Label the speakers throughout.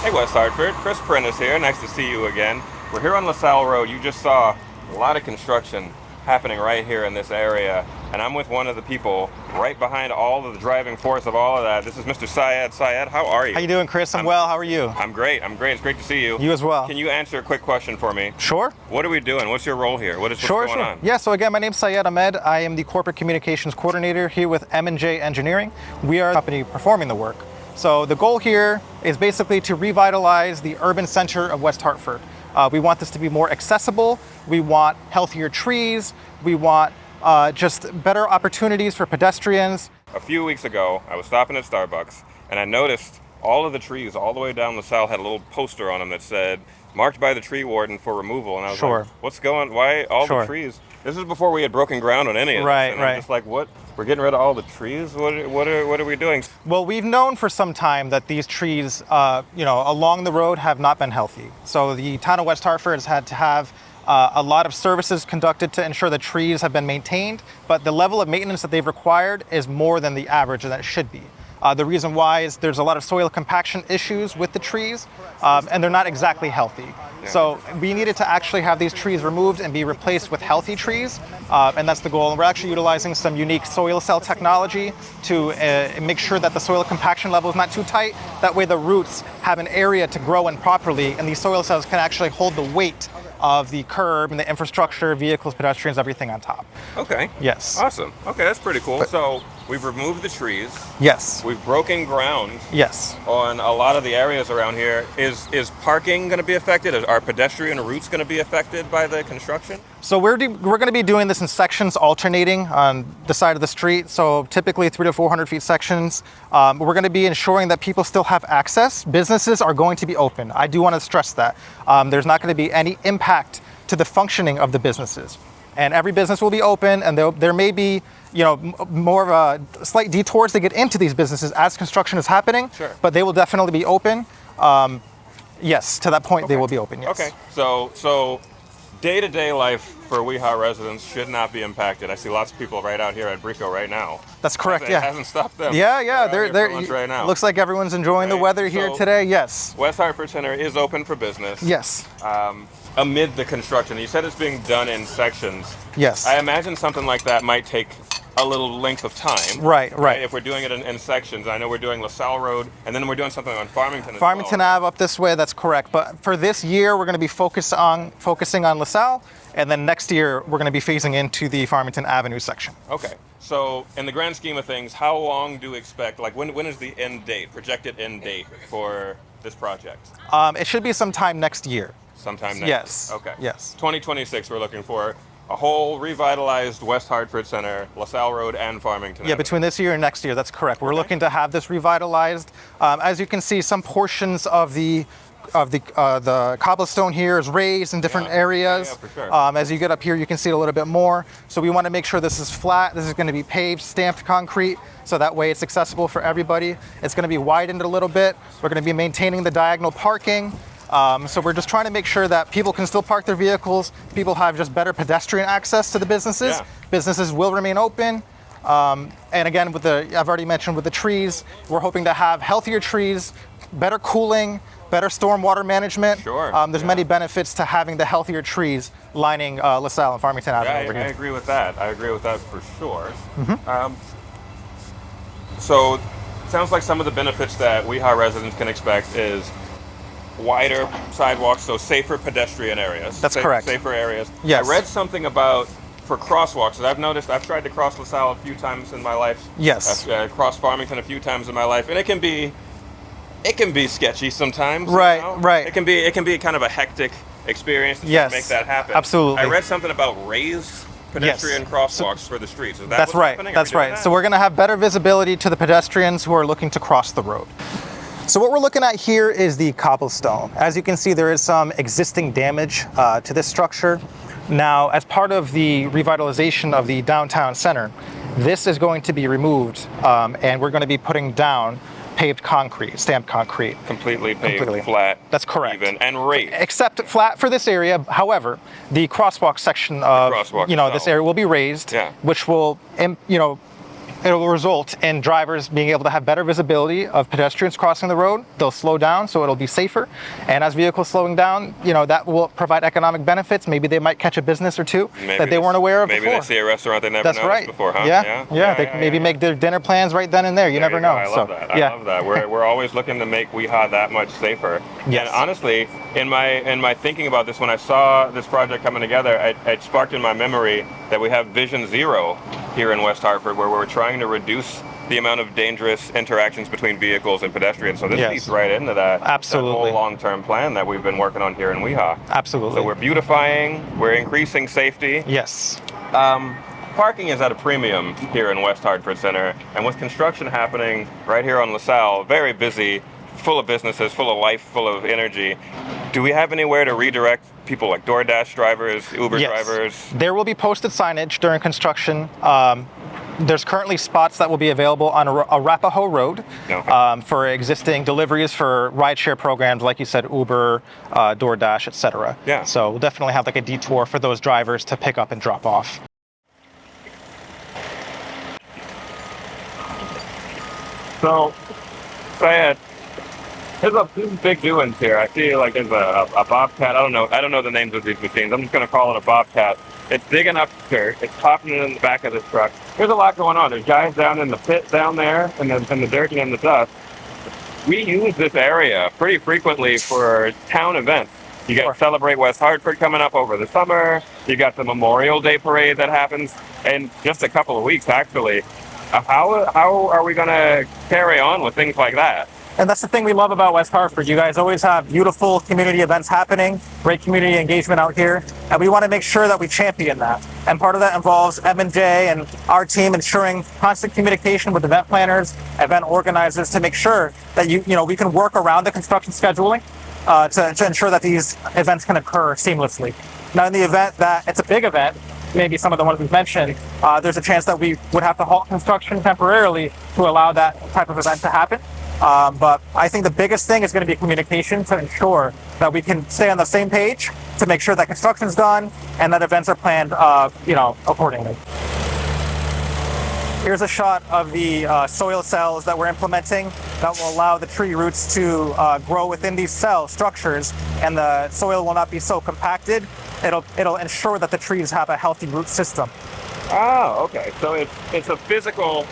Speaker 1: Hey West Hartford, Chris Printis here. Nice to see you again. We're here on LaSalle Road. You just saw a lot of construction happening right here in this area, and I'm with one of the people right behind all of the driving force of all of that. This is Mr. Syed. Syed, how are you?
Speaker 2: How you doing, Chris? I'm well. How are you?
Speaker 1: I'm great. It's great to see you.
Speaker 2: You as well.
Speaker 1: Can you answer a quick question for me?
Speaker 2: Sure.
Speaker 1: What are we doing? What's your role here? What's going on?
Speaker 2: Yeah, so again, my name's Syed Ahmed. I am the Corporate Communications Coordinator here with M&J Engineering. We are the company performing the work. So the goal here is basically to revitalize the urban center of West Hartford. We want this to be more accessible. We want healthier trees. We want just better opportunities for pedestrians.
Speaker 1: A few weeks ago, I was stopping at Starbucks, and I noticed all of the trees all the way down LaSalle had a little poster on them that said, marked by the tree warden for removal. And I was like, why all the trees? This is before we had broken ground on any of this. And I'm just like, what? We're getting rid of all the trees? What are we doing?
Speaker 2: Well, we've known for some time that these trees, along the road have not been healthy. So the town of West Hartford has had to have a lot of services conducted to ensure the trees have been maintained, but the level of maintenance that they've required is more than the average that it should be. The reason why is there's a lot of soil compaction issues with the trees, and they're not exactly healthy. So we needed to actually have these trees removed and be replaced with healthy trees, and that's the goal. And we're actually utilizing some unique soil cell technology to make sure that the soil compaction level is not too tight. That way the roots have an area to grow in properly, and these soil cells can actually hold the weight of the curb and the infrastructure, vehicles, pedestrians, everything on top.
Speaker 1: Okay.
Speaker 2: Yes.
Speaker 1: Awesome. Okay, that's pretty cool. So we've removed the trees.
Speaker 2: Yes.
Speaker 1: We've broken ground.
Speaker 2: Yes.
Speaker 1: On a lot of the areas around here. Is parking going to be affected? Are pedestrian routes going to be affected by the construction?
Speaker 2: So we're going to be doing this in sections, alternating on the side of the street. So typically 300 to 400 feet sections. We're going to be ensuring that people still have access. Businesses are going to be open. I do want to stress that. There's not going to be any impact to the functioning of the businesses. And every business will be open, and there may be, more of a slight detours to get into these businesses as construction is happening.
Speaker 1: Sure.
Speaker 2: But they will definitely be open. Yes, to that point, they will be open. Yes.
Speaker 1: Okay. So day-to-day life for WeHa residents should not be impacted. I see lots of people right out here at Brico right now.
Speaker 2: That's correct.
Speaker 1: It hasn't stopped them.
Speaker 2: Yeah.
Speaker 1: They're lunch right now.
Speaker 2: Looks like everyone's enjoying the weather here today. Yes.
Speaker 1: West Hartford Center is open for business.
Speaker 2: Yes.
Speaker 1: Amid the construction, you said it's being done in sections.
Speaker 2: Yes.
Speaker 1: I imagine something like that might take a little length of time.
Speaker 2: Right.
Speaker 1: If we're doing it in sections. I know we're doing LaSalle Road, and then we're doing something on Farmington as
Speaker 2: Farmington Ave up this way, that's correct. But for this year, we're going to be focusing on LaSalle, and then next year, we're going to be phasing into the Farmington Avenue section.
Speaker 1: Okay. So in the grand scheme of things, how long do we expect, when is the projected end date for this project?
Speaker 2: It should be sometime next year.
Speaker 1: Sometime next
Speaker 2: Yes.
Speaker 1: year. Okay.
Speaker 2: Yes.
Speaker 1: 2026 we're looking for a whole revitalized West Hartford Center, LaSalle Road and Farmington Avenue.
Speaker 2: Between this year and next year, that's correct. We're looking to have this revitalized. As you can see, some portions of the cobblestone here is raised in different areas.
Speaker 1: For sure.
Speaker 2: As you get up here, you can see it a little bit more. So we want to make sure this is flat. This is going to be paved, stamped concrete, so that way it's accessible for everybody. It's going to be widened a little bit. We're going to be maintaining the diagonal parking. So we're just trying to make sure that people can still park their vehicles. People have just better pedestrian access to the businesses.
Speaker 1: Yeah.
Speaker 2: Businesses will remain open. And again, I've already mentioned with the trees, we're hoping to have healthier trees, better cooling, better stormwater management.
Speaker 1: Sure.
Speaker 2: There's many benefits to having the healthier trees lining LaSalle and Farmington Avenue over here.
Speaker 1: I agree with that. For sure.
Speaker 2: Mm-hmm.
Speaker 1: So it sounds like some of the benefits that WeHa residents can expect is wider sidewalks, so safer pedestrian areas.
Speaker 2: That's correct.
Speaker 1: Safer areas.
Speaker 2: Yes.
Speaker 1: I read something about for crosswalks. I've noticed, I've tried to cross LaSalle a few times in my life.
Speaker 2: Yes.
Speaker 1: I've crossed Farmington a few times in my life, and it can be sketchy sometimes.
Speaker 2: Right.
Speaker 1: You know?
Speaker 2: Right.
Speaker 1: It can be kind of a hectic experience to make that happen.
Speaker 2: Absolutely.
Speaker 1: I read something about raised pedestrian crosswalks for the streets. Is that
Speaker 2: that's
Speaker 1: what's
Speaker 2: right.
Speaker 1: happening?
Speaker 2: That's right. So we're going to have better visibility to the pedestrians who are looking to cross the road. So what we're looking at here is the cobblestone. As you can see, there is some existing damage to this structure. Now, as part of the revitalization of the downtown center, this is going to be removed, and we're going to be putting down paved concrete, stamped concrete.
Speaker 1: Completely paved, flat.
Speaker 2: That's correct.
Speaker 1: Even, and raised.
Speaker 2: Except flat for this area. However, the crosswalk section of this area will be raised, which will, it will result in drivers being able to have better visibility of pedestrians crossing the road. They'll slow down, so it'll be safer. And as vehicles slowing down, that will provide economic benefits. Maybe they might catch a business or two that they weren't aware of before.
Speaker 1: Maybe they see a restaurant they never noticed before, huh?
Speaker 2: They maybe make their dinner plans right then and there. You never know.
Speaker 1: I love that. I love that. We're always looking to make WeHa that much safer.
Speaker 2: Yes.
Speaker 1: And honestly, in my thinking about this, when I saw this project coming together, it sparked in my memory that we have Vision Zero here in West Hartford, where we're trying to reduce the amount of dangerous interactions between vehicles and pedestrians. So this feeds right into that,
Speaker 2: Absolutely.
Speaker 1: That whole long-term plan that we've been working on here in WeHa.
Speaker 2: Absolutely.
Speaker 1: So we're beautifying, we're increasing safety.
Speaker 2: Yes.
Speaker 1: Parking is at a premium here in West Hartford Center, and with construction happening right here on LaSalle, very busy, full of businesses, full of life, full of energy. Do we have anywhere to redirect people like DoorDash drivers, Uber drivers?
Speaker 2: There will be posted signage during construction. There's currently spots that will be available on Arapahoe Road for existing deliveries for rideshare programs, like you said, Uber, DoorDash, etc.
Speaker 1: Yeah.
Speaker 2: So we'll definitely have like a detour for those drivers to pick up and drop off.
Speaker 1: So, Syed, there's big doings here. I see like there's a bobcat. I don't know the names of these machines. I'm just gonna call it a bobcat. It's digging up dirt. It's popping it in the back of this truck. There's a lot going on. There's guys down in the pit down there, and the dirt and the dust. We use this area pretty frequently for town events. You got Celebrate West Hartford coming up over the summer. You got the Memorial Day parade that happens in just a couple of weeks, actually. How are we going to carry on with things like that?
Speaker 2: And that's the thing we love about West Hartford. You guys always have beautiful community events happening, great community engagement out here, and we want to make sure that we champion that. And part of that involves M&J and our team ensuring constant communication with event planners, event organizers to make sure that we can work around the construction scheduling to ensure that these events can occur seamlessly. Now, in the event that it's a big event, maybe some of the ones we've mentioned, there's a chance that we would have to halt construction temporarily to allow that type of event to happen. But I think the biggest thing is going to be communication to ensure that we can stay on the same page to make sure that construction's done and that events are planned, accordingly. Here's a shot of the soil cells that we're implementing that will allow the tree roots to grow within these cell structures, and the soil will not be so compacted. It'll ensure that the trees have a healthy root system.
Speaker 1: Oh, okay. So it's a physical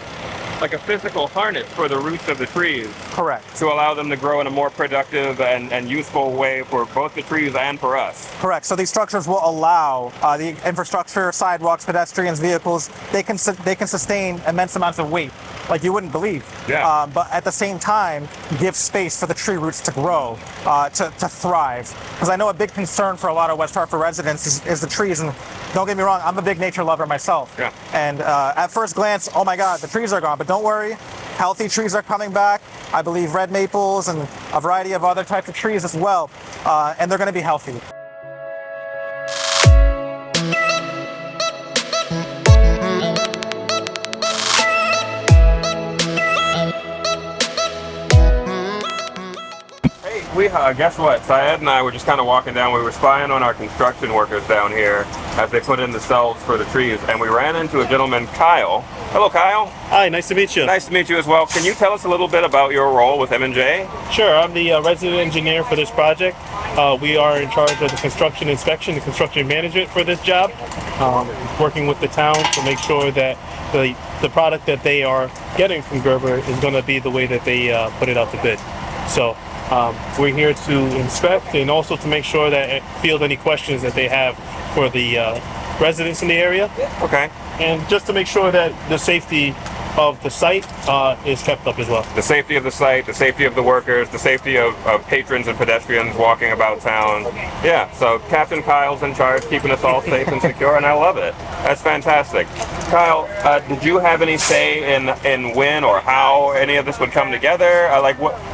Speaker 1: harness for the roots of the trees.
Speaker 2: Correct.
Speaker 1: To allow them to grow in a more productive and useful way for both the trees and for us.
Speaker 2: Correct. So these structures will allow the infrastructure, sidewalks, pedestrians, vehicles, they can sustain immense amounts of weight, like you wouldn't believe.
Speaker 1: Yeah.
Speaker 2: But at the same time, give space for the tree roots to grow, to thrive. Because I know a big concern for a lot of West Hartford residents is the trees. And don't get me wrong, I'm a big nature lover myself.
Speaker 1: Yeah.
Speaker 2: And at first glance, oh my God, the trees are gone. But don't worry, healthy trees are coming back. I believe red maples and a variety of other types of trees as well. And they're going to be healthy.
Speaker 1: Guess what? Syed and I were just kind of walking down. We were spying on our construction workers down here as they put in the cells for the trees, and we ran into a gentleman, Kyle. Hello, Kyle.
Speaker 3: Hi, nice to meet you.
Speaker 1: Nice to meet you as well. Can you tell us a little bit about your role with M&J?
Speaker 3: Sure, I'm the resident engineer for this project. We are in charge of the construction inspection, the construction management for this job, working with the town to make sure that the product that they are getting from Gerber is going to be the way that they put it out to bid. So we're here to inspect and also to make sure that field any questions that they have for the residents in the area.
Speaker 1: Okay.
Speaker 3: And just to make sure that the safety of the site is kept up as well.
Speaker 1: The safety of the site, the safety of the workers, the safety of patrons and pedestrians walking about town. Yeah, so Captain Kyle's in charge, keeping us all safe and secure, and I love it. That's fantastic. Kyle, did you have any say in when or how any of this would come together?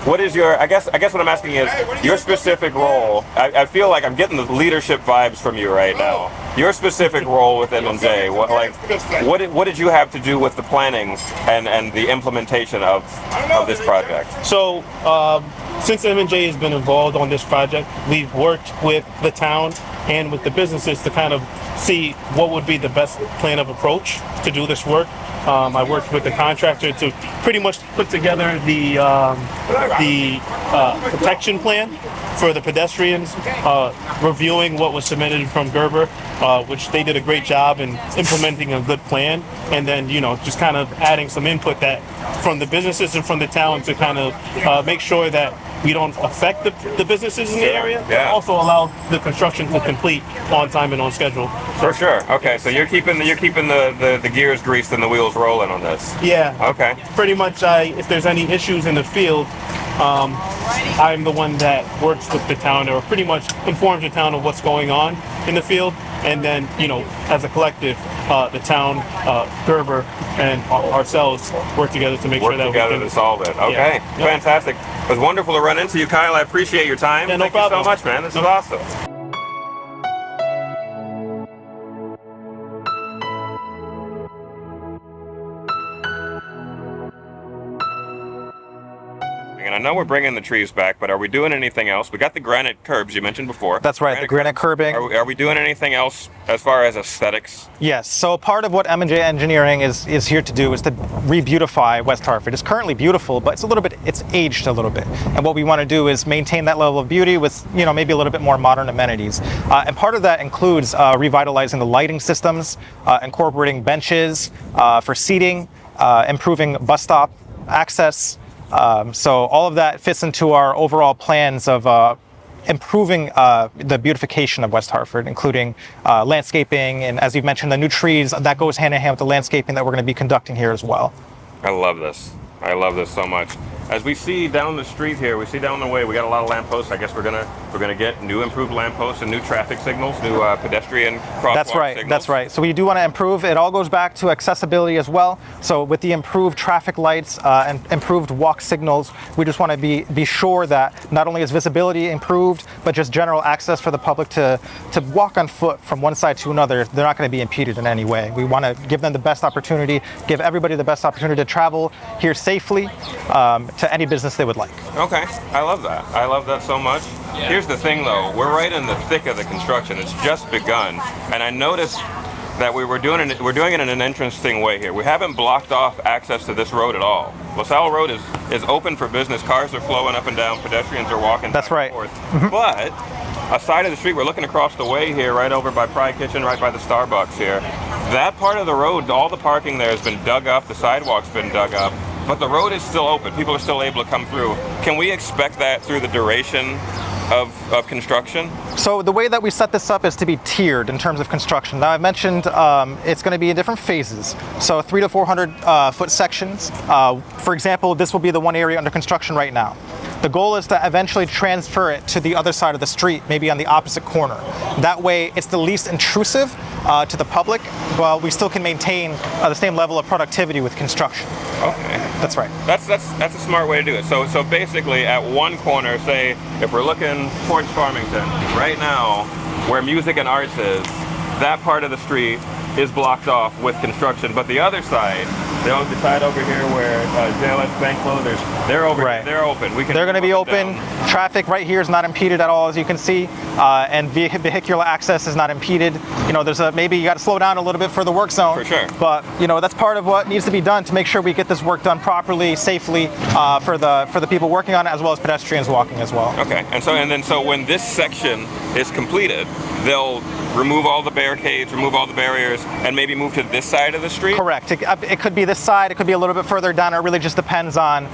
Speaker 1: What is your, I guess what I'm asking is your specific role. I feel like I'm getting the leadership vibes from you right now. Your specific role with M&J, what did you have to do with the planning and the implementation of this project?
Speaker 3: So since M&J has been involved on this project, we've worked with the town and with the businesses to kind of see what would be the best plan of approach to do this work. I worked with the contractor to pretty much put together the protection plan for the pedestrians, reviewing what was submitted from Gerber, which they did a great job in implementing a good plan, and then just kind of adding some input that from the businesses and from the town to kind of make sure that we don't affect the businesses in the area, but also allow the construction to complete on time and on schedule.
Speaker 1: For sure. Okay, so you're keeping the gears greased and the wheels rolling on this.
Speaker 3: Yeah.
Speaker 1: Okay.
Speaker 3: Pretty much, if there's any issues in the field, I'm the one that works with the town, or pretty much informs the town of what's going on in the field, and then as a collective, the town, Gerber, and ourselves work together to make sure that we can
Speaker 1: solve it. Okay, fantastic. It was wonderful to run into you, Kyle. I appreciate your time.
Speaker 3: Yeah, no
Speaker 1: Thank
Speaker 3: problem.
Speaker 1: you so much, man. This is awesome. And I know we're bringing the trees back, but are we doing anything else? We got the granite curbs you mentioned before.
Speaker 2: That's right, the granite curbing.
Speaker 1: Are we doing anything else as far as aesthetics?
Speaker 2: Yes, so part of what M&J Engineering is here to do is to re-beautify West Hartford. It's currently beautiful, but it's aged a little bit. And what we want to do is maintain that level of beauty with, maybe a little bit more modern amenities. And part of that includes revitalizing the lighting systems, incorporating benches for seating, improving bus stop access. So all of that fits into our overall plans of improving the beautification of West Hartford, including landscaping, and as you've mentioned, the new trees. That goes hand in hand with the landscaping that we're going to be conducting here as well.
Speaker 1: I love this. I love this so much. As we see down the street here, we see down the way, we got a lot of lampposts. I guess we're gonna get new improved lampposts and new traffic signals, new pedestrian crosswalk
Speaker 2: That's right.
Speaker 1: signals.
Speaker 2: That's right. So we do want to improve. It all goes back to accessibility as well. So with the improved traffic lights and improved walk signals, we just want to be sure that not only is visibility improved, but just general access for the public to walk on foot from one side to another. They're not going to be impeded in any way. We want to give them the best opportunity, give everybody the best opportunity to travel here safely to any business they would like.
Speaker 1: Okay, I love that. I love that so much. Here's the thing though, we're right in the thick of the construction. It's just begun, and I noticed that we're doing it in an interesting way here. We haven't blocked off access to this road at all. LaSalle Road is open for business. Cars are flowing up and down. Pedestrians are walking
Speaker 2: That's
Speaker 1: back
Speaker 2: right.
Speaker 1: and forth. But a side of the street, we're looking across the way here, right over by Pride Kitchen, right by the Starbucks here. That part of the road, all the parking there has been dug up. The sidewalk's been dug up. But the road is still open. People are still able to come through. Can we expect that through the duration of construction?
Speaker 2: So the way that we set this up is to be tiered in terms of construction. Now I've mentioned it's going to be in different phases. So 300 to 400 foot sections. For example, this will be the one area under construction right now. The goal is to eventually transfer it to the other side of the street, maybe on the opposite corner. That way it's the least intrusive to the public, while we still can maintain the same level of productivity with construction.
Speaker 1: Okay.
Speaker 2: That's right.
Speaker 1: That's a smart way to do it. So basically at one corner, say if we're looking towards Farmington, right now where music and arts is, that part of the street is blocked off with construction, but the other side, the side over here where JLS Bank closers, they're over
Speaker 2: Right.
Speaker 1: here, they're open.
Speaker 2: They're going to be open. Traffic right here is not impeded at all, as you can see, and vehicular access is not impeded. There's maybe you got to slow down a little bit for the work zone.
Speaker 1: For sure.
Speaker 2: But that's part of what needs to be done to make sure we get this work done properly, safely for the people working on it, as well as pedestrians walking as well.
Speaker 1: Okay. So when this section is completed, they'll remove all the barricades, remove all the barriers, and maybe move to this side of the street?
Speaker 2: Correct. It could be this side, it could be a little bit further down. It really just depends on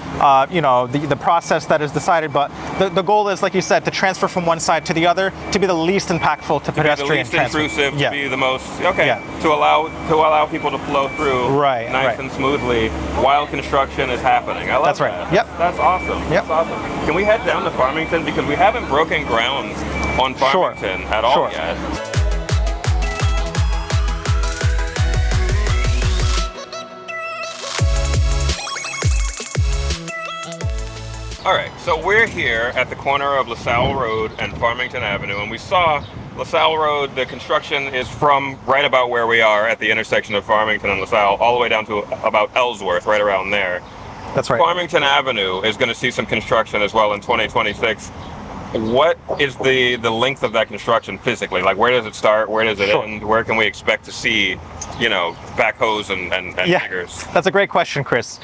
Speaker 2: the process that is decided. But the goal is, like you said, to transfer from one side to the other to be the least impactful to pedestrian transfer.
Speaker 1: The least intrusive,
Speaker 2: Yeah.
Speaker 1: to be the most, okay,
Speaker 2: Yeah.
Speaker 1: to allow people to flow through
Speaker 2: Right,
Speaker 1: nice
Speaker 2: right.
Speaker 1: and smoothly while construction is happening. I love
Speaker 2: That's right.
Speaker 1: that.
Speaker 2: Yep.
Speaker 1: That's awesome.
Speaker 2: Yep.
Speaker 1: That's awesome. Can we head down to Farmington? Because we haven't broken ground on Farmington at all
Speaker 2: Sure.
Speaker 1: yet. All right, so we're here at the corner of LaSalle Road and Farmington Avenue, and we saw LaSalle Road, the construction is from right about where we are at the intersection of Farmington and LaSalle, all the way down to about Ellsworth, right around there.
Speaker 2: That's right.
Speaker 1: Farmington Avenue is going to see some construction as well in 2026. what is the length of that construction physically? Like, where does it start? Where does it
Speaker 2: Sure.
Speaker 1: end? Where can we expect to see, backhoes and diggers?
Speaker 2: That's a great question, Chris.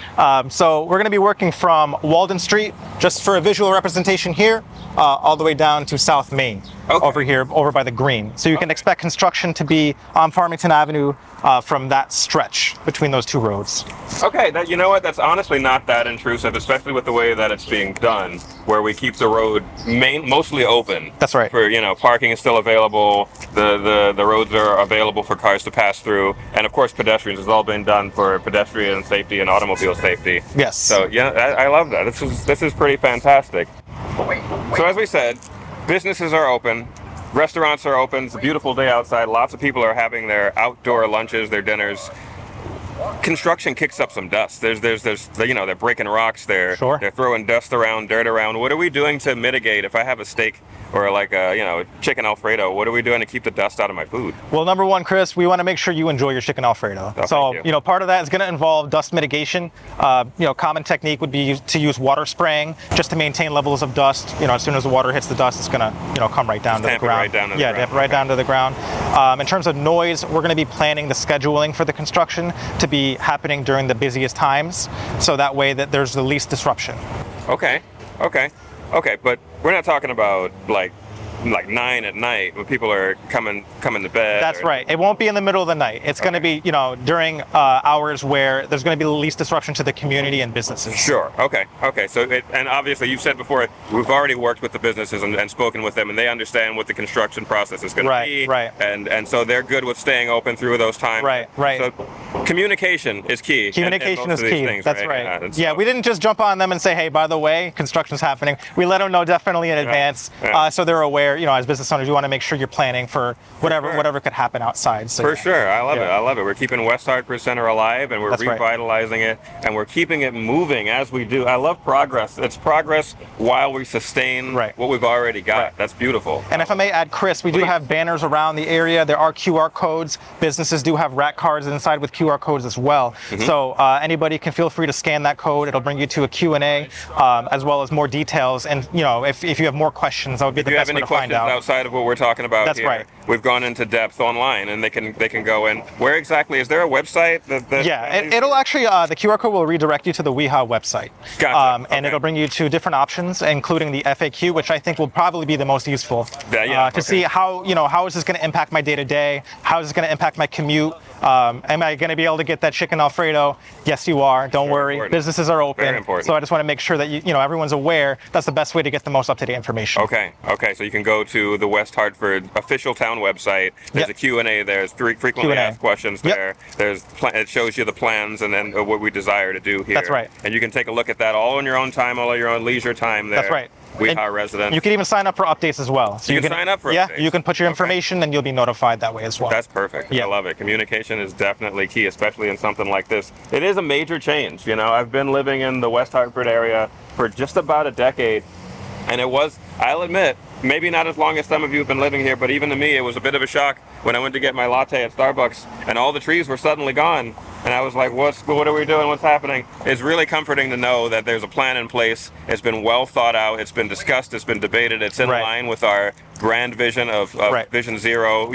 Speaker 2: So we're going to be working from Walden Street, just for a visual representation here, all the way down to South Main, over here, over by the green. So you can expect construction to be on Farmington Avenue from that stretch between those two roads.
Speaker 1: Okay, you know what? That's honestly not that intrusive, especially with the way that it's being done, where we keep the road mostly open.
Speaker 2: That's right.
Speaker 1: For parking is still available. The roads are available for cars to pass through, and of course pedestrians. It's all been done for pedestrian safety and automobile safety.
Speaker 2: Yes.
Speaker 1: So yeah, I love that. This is pretty fantastic. So as we said, businesses are open. Restaurants are open. It's a beautiful day outside. Lots of people are having their outdoor lunches, their dinners. Construction kicks up some dust. There's they're breaking rocks. They're throwing dust around, dirt around. What are we doing to mitigate? If I have a steak or like a chicken Alfredo, what are we doing to keep the dust out of my food?
Speaker 2: Well, number one, Chris, we want to make sure you enjoy your chicken Alfredo.
Speaker 1: Oh,
Speaker 2: so part of that is going to involve dust mitigation. Common technique would be to use water spraying just to maintain levels of dust. As soon as the water hits the dust, it's going to come right down to the ground.
Speaker 1: Right down to the ground.
Speaker 2: Damp it right down to the ground. In terms of noise, we're going to be planning the scheduling for the construction to be happening during the busiest times, so that way that there's the least disruption.
Speaker 1: Okay, but we're not talking about like 9 at night when people are coming to bed.
Speaker 2: That's right. It won't be in the middle of the night. It's going to be, during hours where there's going to be the least disruption to the community and businesses.
Speaker 1: Sure. Okay. So, and obviously you've said before, we've already worked with the businesses and spoken with them, and they understand what the construction process is going to be.
Speaker 2: Right.
Speaker 1: And so they're good with staying open through those times.
Speaker 2: Right.
Speaker 1: So communication is key.
Speaker 2: Communication is key.
Speaker 1: Things,
Speaker 2: That's right. We didn't just jump on them and say, hey, by the way, construction's happening. We let them know definitely in advance, so they're aware. As business owners, you want to make sure you're planning for whatever could happen outside. So,
Speaker 1: for sure, I love it. We're keeping West Hartford Center alive, and we're revitalizing it, and we're keeping it moving as we do. I love progress. It's progress while we sustain what we've already got. That's beautiful.
Speaker 2: And if I may add, Chris, we do have banners around the area. There are QR codes. Businesses do have rack cards inside with QR codes as well. So anybody can feel free to scan that code. It'll bring you to a Q&A, as well as more details. And if you have more questions, that would be the best way to find out.
Speaker 1: Outside of what we're talking about
Speaker 2: That's
Speaker 1: here,
Speaker 2: right.
Speaker 1: We've gone into depth online, and they can go in. Where exactly is there a website?
Speaker 2: It'll actually the QR code will redirect you to the WEHA website.
Speaker 1: Gotcha.
Speaker 2: And it'll bring you to different options, including the FAQ, which I think will probably be the most useful to see how is this going to impact my day to day? How is this going to impact my commute? Am I going to be able to get that chicken Alfredo? Yes, you are. Don't worry.
Speaker 1: Important.
Speaker 2: Businesses are open.
Speaker 1: Very important.
Speaker 2: So I just want to make sure that everyone's aware. That's the best way to get the most up-to-date information.
Speaker 1: Okay. So you can go to the West Hartford official town website. There's a Q&A. There's frequently asked questions there. There's it shows you the plans and then what we desire to do here.
Speaker 2: That's right.
Speaker 1: And you can take a look at that all in your own time, all of your own leisure time there.
Speaker 2: That's right.
Speaker 1: WEHA resident.
Speaker 2: You can even sign up for updates as well. So
Speaker 1: you can sign up for updates.
Speaker 2: You can put your information and you'll be notified that way as well.
Speaker 1: That's perfect. I love it. Communication is definitely key, especially in something like this. It is a major change. I've been living in the West Hartford area for just about a decade, and I'll admit, maybe not as long as some of you have been living here, but even to me, it was a bit of a shock when I went to get my latte at Starbucks and all the trees were suddenly gone. And I was like, what are we doing? What's happening? It's really comforting to know that there's a plan in place. It's been well thought out. It's been discussed. It's been debated. It's in line with our grand vision of Vision Zero.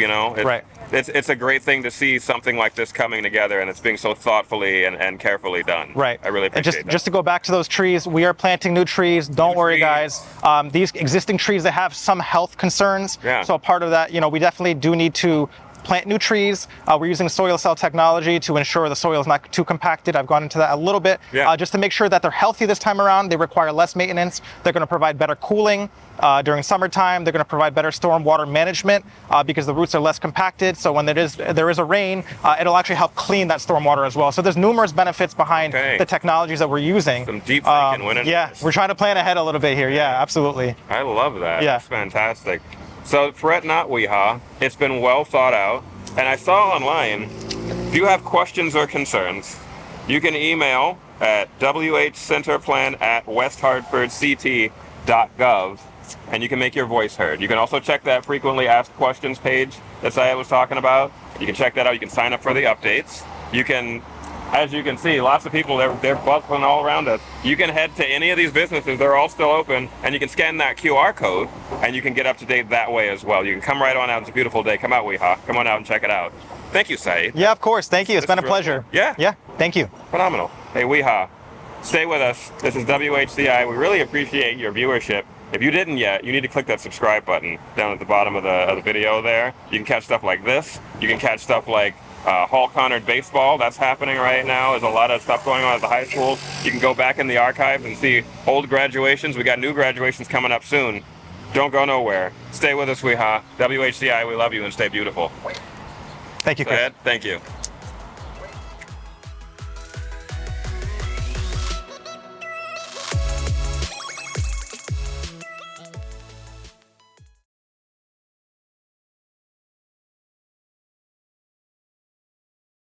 Speaker 1: It's a great thing to see something like this coming together, and it's being so thoughtfully and carefully done.
Speaker 2: Right.
Speaker 1: I really appreciate
Speaker 2: that. Just to go back to those trees, we are planting new trees. Don't worry, guys. These existing trees, they have some health concerns.
Speaker 1: Yeah.
Speaker 2: So part of that, we definitely do need to plant new trees. We're using soil cell technology to ensure the soil is not too compacted. I've gone into that a little bit, just to make sure that they're healthy this time around. They require less maintenance. They're going to provide better cooling during summertime. They're going to provide better stormwater management because the roots are less compacted. So when there is a rain, it'll actually help clean that stormwater as well. So there's numerous benefits behind the technologies that we're using.
Speaker 1: Some deep thinking went into this.
Speaker 2: We're trying to plan ahead a little bit here. Yeah, absolutely.
Speaker 1: I love that.
Speaker 2: Yeah.
Speaker 1: That's fantastic. So fret not, WEHA. It's been well thought out. And I saw online, if you have questions or concerns, you can email at whcenter@westhartfordct.gov, and you can make your voice heard. You can also check that frequently asked questions page that Syed was talking about. You can check that out. You can sign up for the updates. You can as you can see, lots of people, they're bustling all around us. You can head to any of these businesses, they're all still open, and you can scan that QR code, and you can get up to date that way as well. You can come right on out. It's a beautiful day. Come out, Weehaw. Come on out and check it out. Thank you, Syed.
Speaker 2: Yeah, of course. Thank you. It's been a pleasure.
Speaker 1: Cool. Yeah.
Speaker 2: Yeah. Thank you.
Speaker 1: Phenomenal. Hey, Weehaw. Stay with us. This is WHCI. We really appreciate your viewership. If you didn't yet, you need to click that subscribe button down at the bottom of the video there. You can catch stuff like this. You can catch stuff like Hall-Conard baseball. That's happening right now. There's a lot of stuff going on at the high schools. You can go back in the archives and see old graduations. We got new graduations coming up soon. Don't go nowhere. Stay with us, Weehaw. WHCI, we love you and stay beautiful.
Speaker 2: Thank you, Chris.
Speaker 1: Thank you.